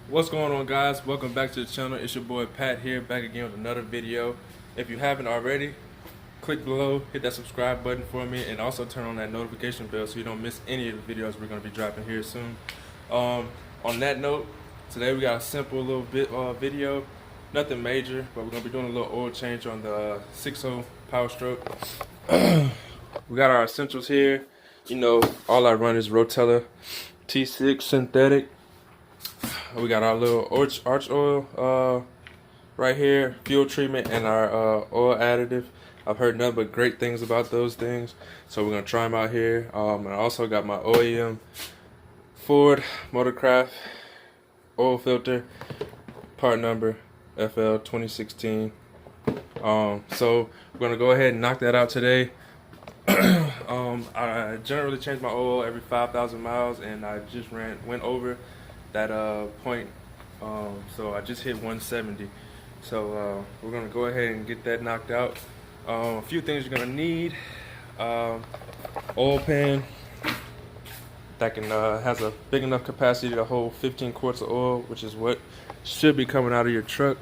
What's going on, guys? Welcome back to the channel. It's your boy Pat here, back again with another video. If you haven't already, click below, hit that subscribe button for me, and also turn on that notification bell so you don't miss any of the videos we're going to be dropping here soon. On that note, today we got a simple little video, nothing major, but we're going to be doing a little oil change on the 6.0 Powerstroke. We got our essentials here. You know, all I run is Rotella T6 synthetic. We got our little Archoil right here, fuel treatment, and our oil additive. I've heard nothing but great things about those things, so we're gonna try them out here. And I also got my OEM Ford Motorcraft oil filter, part number FL 2016. So we're gonna go ahead and knock that out today. I generally change my oil every 5,000 miles, and I just went over that point, so I just hit 170. So we're gonna go ahead and get that knocked out. A few things you're gonna need: oil pan that can has a big enough capacity to hold 15 quarts of oil, which is what should be coming out of your truck.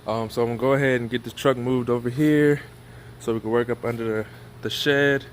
So I'm gonna go ahead and get this truck moved over here so we can work up under the shed.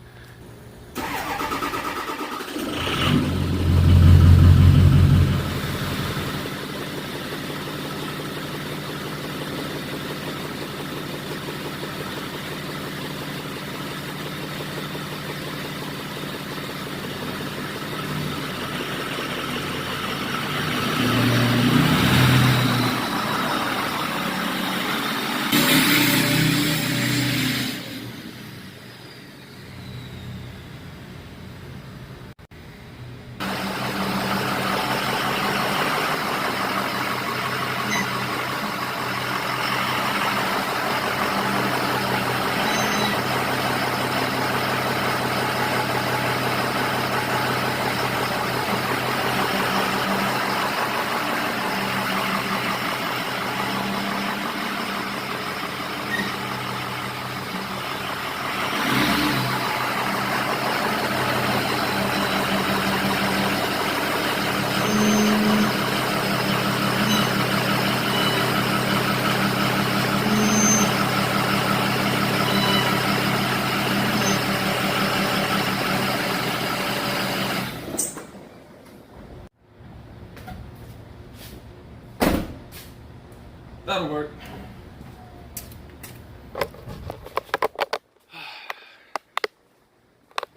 That'll work.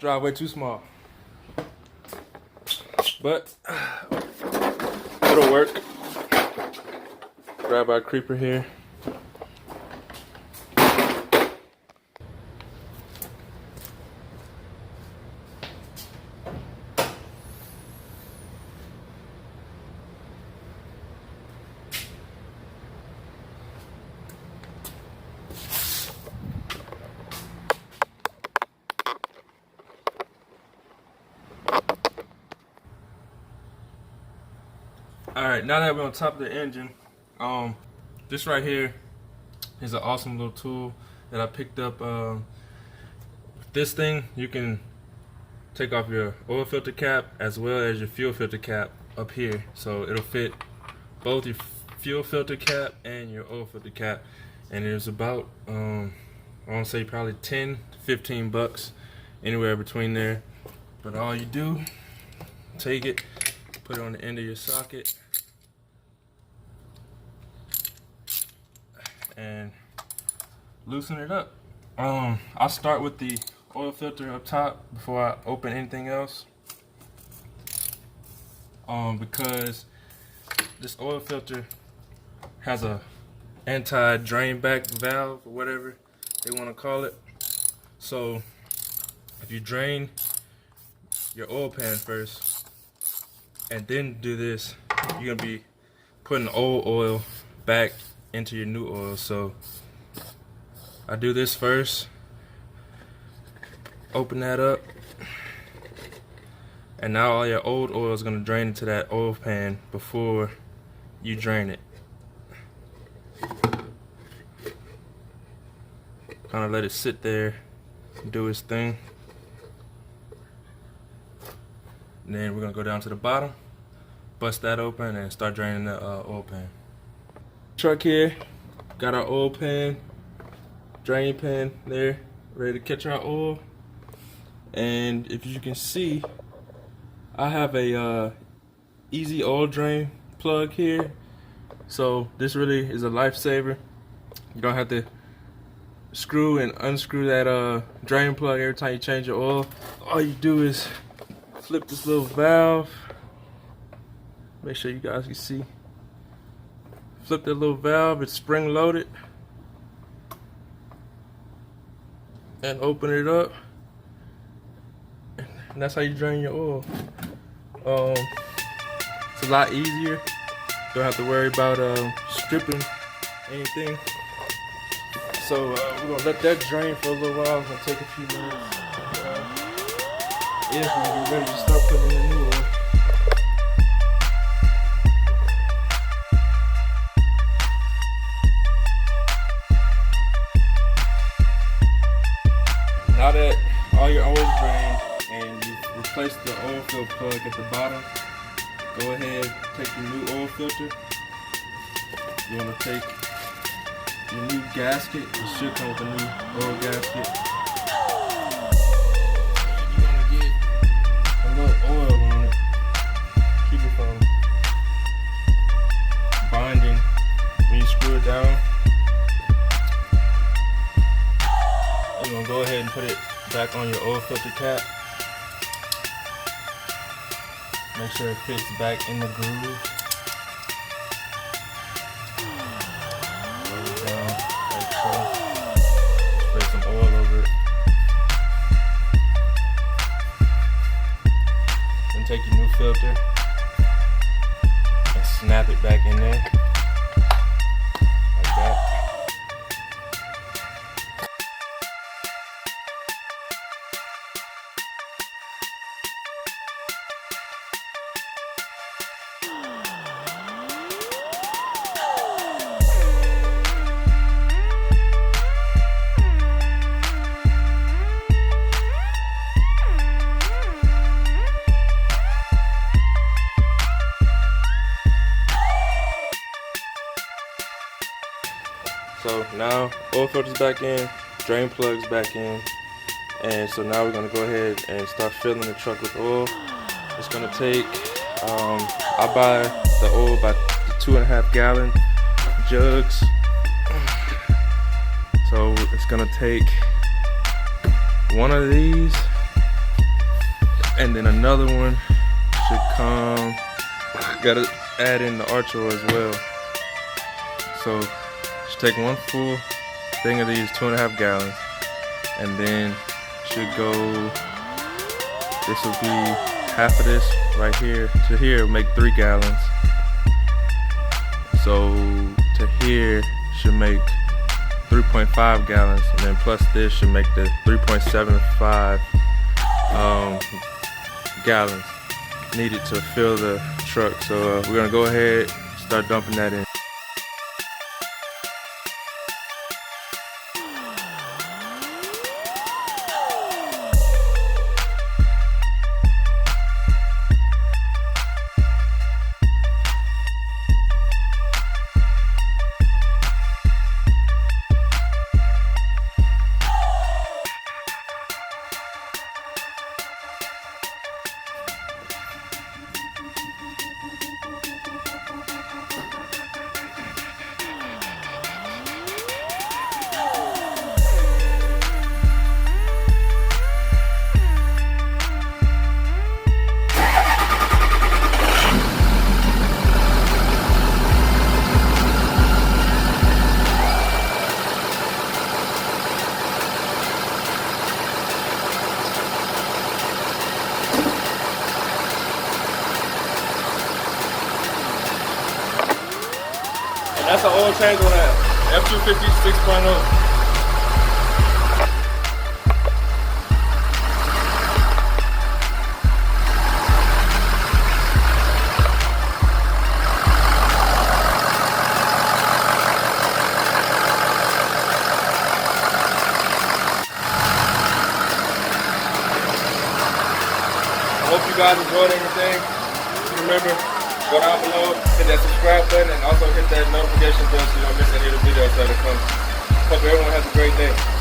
Driveway too small, but it'll work. Grab our creeper here. Alright, now that we're on top of the engine, this right here is an awesome little tool that I picked up. This thing, you can take off your oil filter cap as well as your fuel filter cap up here. So it'll fit both your fuel filter cap and your oil filter cap. And it's about, I want to say probably 10 to 15 bucks, anywhere between there. But all you do, take it, put it on the end of your socket, and loosen it up. I'll start with the oil filter up top before I open anything else, because this oil filter has a anti-drain back valve, or whatever they want to call it. So if you drain your oil pan first and then do this, you're gonna be putting old oil back into your new oil. So I do this first, open that up, and now all your old oil is going to drain into that oil pan before you drain it. Kind of let it sit there, do its thing. And then we're going to go down to the bottom, bust that open and start draining the oil pan. Truck here, got our oil pan, drain pan there, ready to catch our oil. And if you can see, I have a easy oil drain plug here. So this really is a lifesaver. You don't have to screw and unscrew that drain plug every time you change your oil. All you do is flip this little valve. Make sure you guys can see. Flip that little valve, it's spring loaded. And open it up. And that's how you drain your oil. It's a lot easier. Don't have to worry about stripping anything. So we're gonna let that drain for a little while. It's gonna take a few minutes. If we get ready to start putting in the new oil. Now that all your oil is drained and you've replaced the oil fill plug at the bottom, go ahead, take your new oil filter. You want to take your new gasket. It should come with a new oil gasket. You want to get a little oil on it. Keep it from binding when you screw it down. You're going to go ahead and put it back on your oil filter cap. Make sure it fits back in the groove. Roll it down like so. Spray some oil over it. Then take your new filter and snap it back in there. Like that. So now oil filter's back in, drain plug's back in, and so now we're gonna go ahead and start filling the truck with oil. It's gonna take, I buy the oil by the 2.5 gallon jugs. So it's gonna take one of these, and then another one should come. Gotta add in the Archoil as well. So take one full thing of these 2.5 gallons, and then should go, this will be half of this right here to here will make 3 gallons. So to here should make 3.5 gallons, and then plus this should make the 3.75 gallons needed to fill the truck. So we're gonna go ahead and start dumping that in. That's an oil change on that F250 6.0. I hope you guys enjoyed everything. Remember, Go down below, hit that subscribe button, and also hit that notification bell so you don't miss any of the videos that are coming. Hope everyone has a great day.